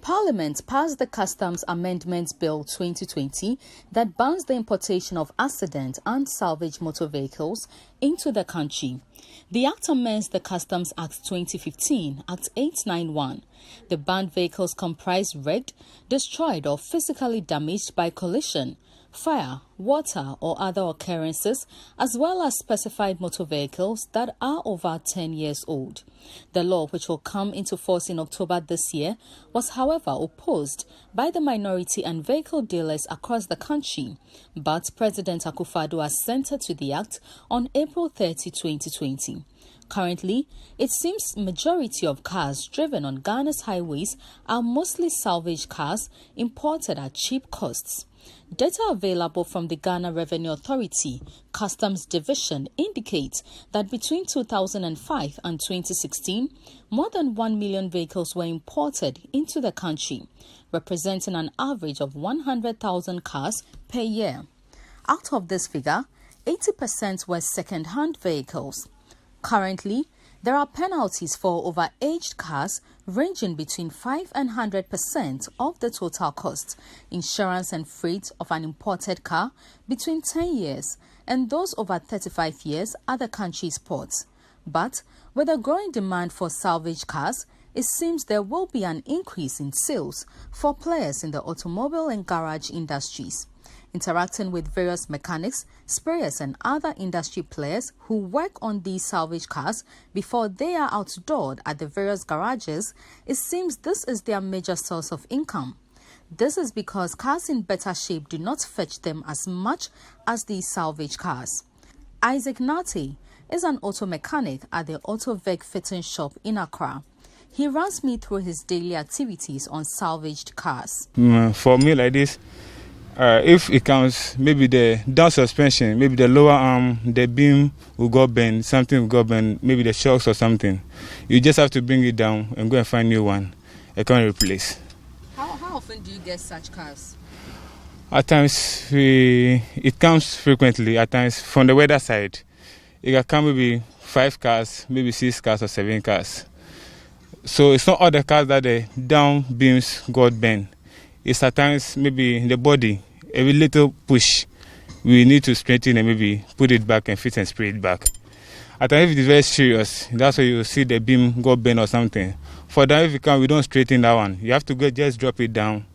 Parliament passed the Customs Amendment Bill 2020 that bans the importation of accident and salvage motor vehicles into the country. The act amends the Customs Act 2015, Act 891. The banned vehicles comprise wrecked, destroyed or physically damaged by collision, fire, water or other occurrences, as well as specified motor vehicles that are over 10 years old. The law, which will come into force in October this year, was however opposed by the minority and vehicle dealers across the country, but President Akufo-Addo assented to the act on April 30, 2020. Currently, it seems majority of cars driven on Ghana's highways are mostly salvage cars imported at cheap costs. Data available from the Ghana Revenue Authority Customs Division indicates that between 2005 and 2016, more than 1 million vehicles were imported into the country, representing an average of 100,000 cars per year. Out of this figure, 80% were second-hand vehicles. Currently, there are penalties for overaged cars ranging between 5% and 100% of the total cost, insurance and freight of an imported car between 10 years, and those over 35 years at the country's ports. But with a growing demand for salvage cars, it seems there will be an increase in sales for players in the automobile and garage industries. Interacting with various mechanics, sprayers and other industry players who work on these salvage cars before they are outdoored at the various garages, it seems this is their major source of income. This is because cars in better shape do not fetch them as much as these salvage cars. Isaac Nate is an auto mechanic at the Automotive fitting shop in Accra. He runs me through his daily activities on salvaged cars. For me like this, if it counts, maybe the down suspension, maybe the lower arm, the beam will go bend, something will go bend, maybe the shocks or something. You just have to bring it down and go and find a new one. I can't replace. How often do you get such cars? At times, it comes frequently. At times, from the weather side, it can come maybe 5 cars, maybe 6 cars or 7 cars. So it's not all the cars that the down beams got bent. It's at times maybe in the body, every little push, we need to straighten and maybe put it back and fit and spray it back. At times if it is very serious, that's why you see the beam go bend or something. For that, if you can, we don't straighten that one. You have to go just drop it down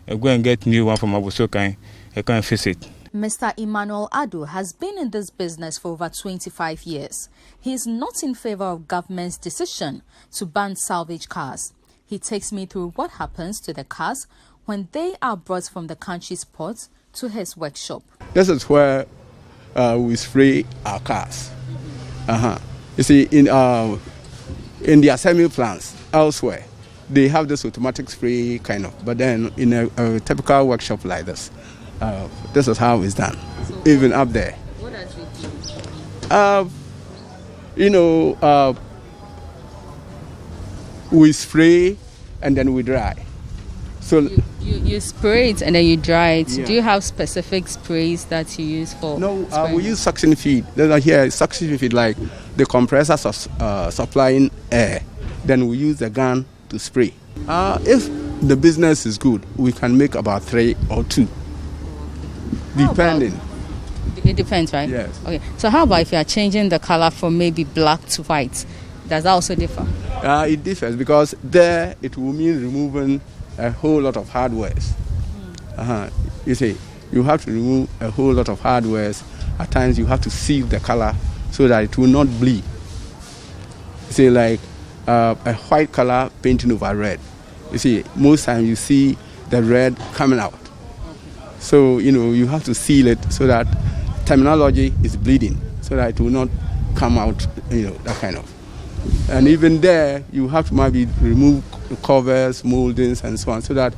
and go and get new one from Abusokai and can fix it. Mr. Emmanuel Adu has been in this business for over 25 years. He is not in favor of government's decision to ban salvage cars. He takes me through what happens to the cars when they are brought from the country's ports to his workshop. This is where we spray our cars. You see, in the assembly plants elsewhere, they have this automatic spray kind of, but then in a typical workshop like this, this is how it's done, so even up there. What does it do? We spray and then we dry. So you spray it and then you dry it. Yeah. Do you have specific sprays that you use for? No, we use suction feed. There's here suction feed, like the compressors are supplying air. Then we use the gun to spray. If the business is good, we can make about 3 or 2, depending. It depends, right? Yes. Okay. So how about if you are changing the color from maybe black to white? Does that also differ? It differs because there it will mean removing a whole lot of hardwares. You see, you have to remove a whole lot of hardwares. At times you have to seal the color so that it will not bleed. You see, like a white color painting over red. You see, most times you see the red coming out. So, you have to seal it so that terminology is bleeding, so that it will not come out, that kind of. And even there, you have to maybe remove covers, moldings, and so on, so that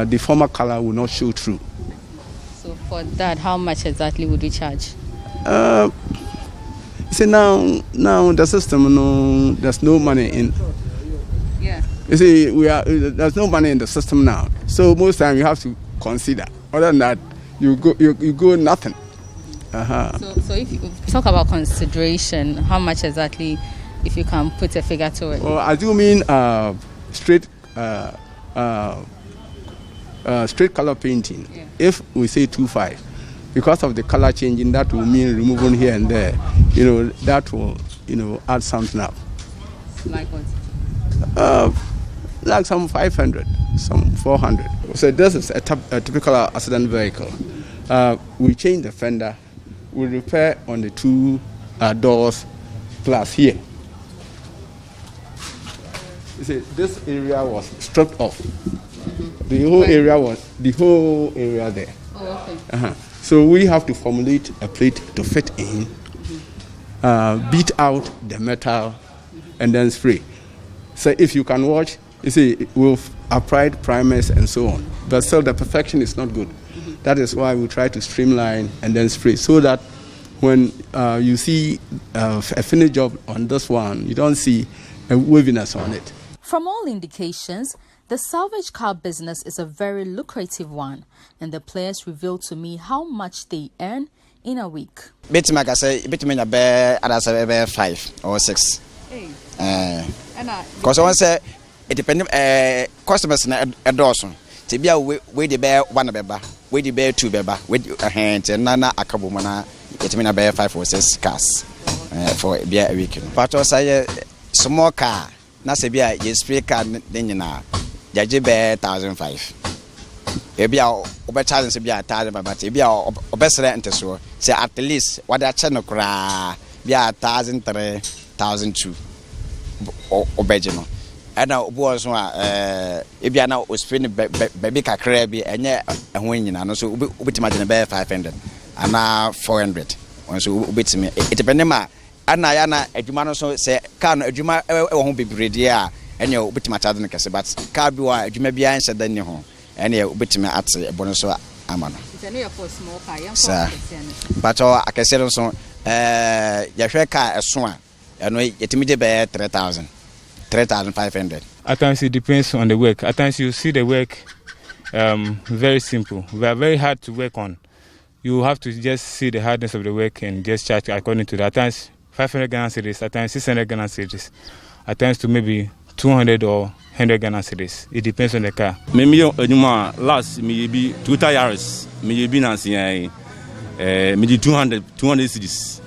the former color will not show through. So for that, how much exactly would you charge? See, now the system, there's no money in. Yeah. You see, there's no money in the system now. So most time you have to consider. Other than that, you go nothing. So if you talk about consideration, how much exactly, if you can put a figure to it? Well, I do mean straight straight color painting, if we say 2.5, because of the color changing, that will mean removing here and there. That will, add something up. Like what? Like some 500, some 400. So this is a typical accident vehicle. We change the fender, we repair on the two doors plus here. You see, this area was stripped off. The whole area there. Oh, okay. So we have to formulate a plate to fit in, beat out the metal, and then spray. So if you can watch, you see, we've applied primers and so on, but still the perfection is not good. That is why we try to streamline and then spray, so that when you see a finished job on this one, you don't see a waviness on it. From all indications, the salvage car business is a very lucrative one, and the players revealed to me how much they earn in a week. Between I say between a 5 or 6. Because I want to say it depends. Customers na a dozen. To be a way the bear 1 beba, way the bear 2 beba, with a hand and nana a couple mana. It mean a bear 5 or 6 cars for beer a week. But also say some more car. Na se bia ye spray car den nyina ya je be 1,500 e bia obe charge se bia 1,000 but e bia obesere nteso say at least what that channel kra bia 1,300 1,200 obeje no and now obo so e bia na o spray be kakra bi enye ehon nyina no so obetima je be 500 and 400 so obetimi it depend ma ana ya na adwuma no so se car no adwuma e ho bebrede a ene obetima charge no kese but car bi wa adwuma bi an hyeda ni ho ene obetima ate ebo no so ama no ite no for small car yan for but akese no so ya hwe car eso a eno yetimi de be 3,500. At times it depends on the work. At times you see the work very simple. We are very hard to work on. You have to just see the hardness of the work and just charge according to that. At times 500 Ghana cedis, at times 600 Ghana cedis, at times to maybe 200 or 100 Ghana cedis. It depends on the car. Maybe last maybe 2 tires, maybe Nancy, maybe 200 cedis.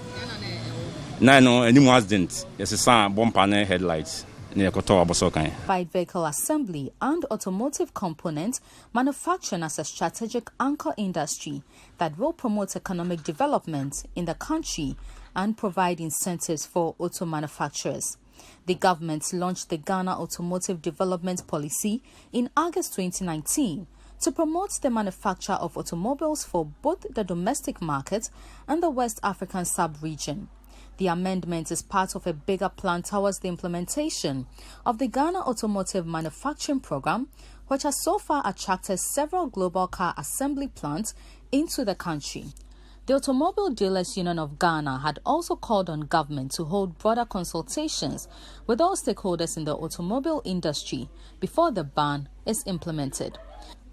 No, any more accident. Yes, a sun bumper headlights. Provide vehicle assembly and automotive components manufacturing as a strategic anchor industry that will promote economic development in the country and provide incentives for auto manufacturers. The government launched the Ghana Automotive Development Policy in August 2019 to promote the manufacture of automobiles for both the domestic market and the West African sub-region. The amendment is part of a bigger plan towards the implementation of the Ghana Automotive Manufacturing Program, which has so far attracted several global car assembly plants into the country. The Automobile Dealers Union of Ghana had also called on government to hold broader consultations with all stakeholders in the automobile industry before the ban is implemented.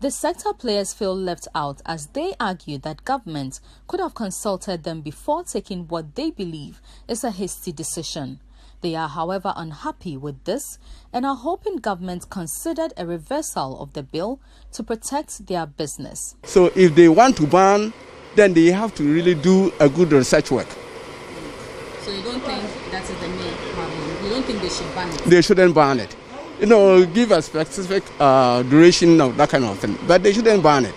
The sector players feel left out as they argue that government could have consulted them before taking what they believe is a hasty decision. They are, however, unhappy with this and are hoping government considered a reversal of the bill to protect their business. So if they want to ban, then they have to really do a good research work. So you don't think that is the main problem? You don't think they should ban it? They shouldn't ban it. Give a specific duration of that kind of thing. But they shouldn't ban it.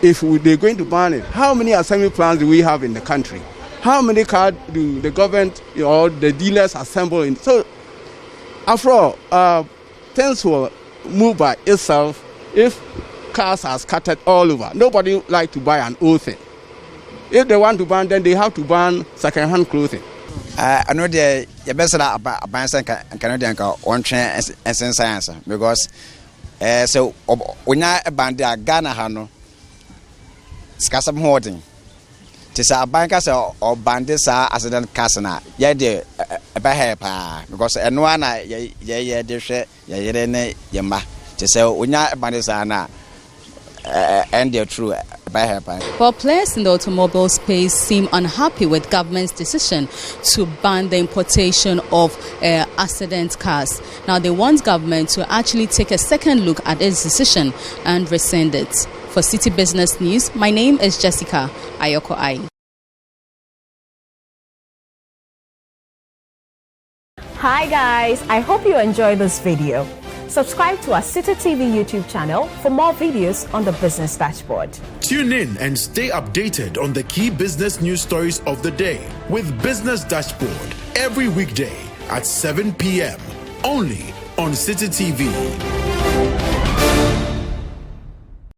If they're going to ban it, how many assembly plants do we have in the country? How many cars do the government or the dealers assemble in? So, after all, things will move by itself if cars are scattered all over. Nobody like to buy an old thing. If they want to ban, then they have to ban second-hand clothing. I know the best that a Canadian on train and science because so when I band Ghana Hano Scassam hoarding. Tis a bankers or bandits are accident casana, yea, dear, a behavior because and one dear share, yea, yamma. To say when I bandits are now and they're true Well, players in the automobile space seem unhappy with government's decision to ban the importation of accident cars. Now, they want government to actually take a second look at its decision and rescind it. For Citi Business News, my name is Jessica Ayoko Ai. Hi guys, I hope you enjoyed this video. Subscribe to our Citi TV YouTube channel for more videos on the business dashboard. Tune in and stay updated on the key business news stories of the day with Business Dashboard every weekday at 7 p.m. only on Citi TV.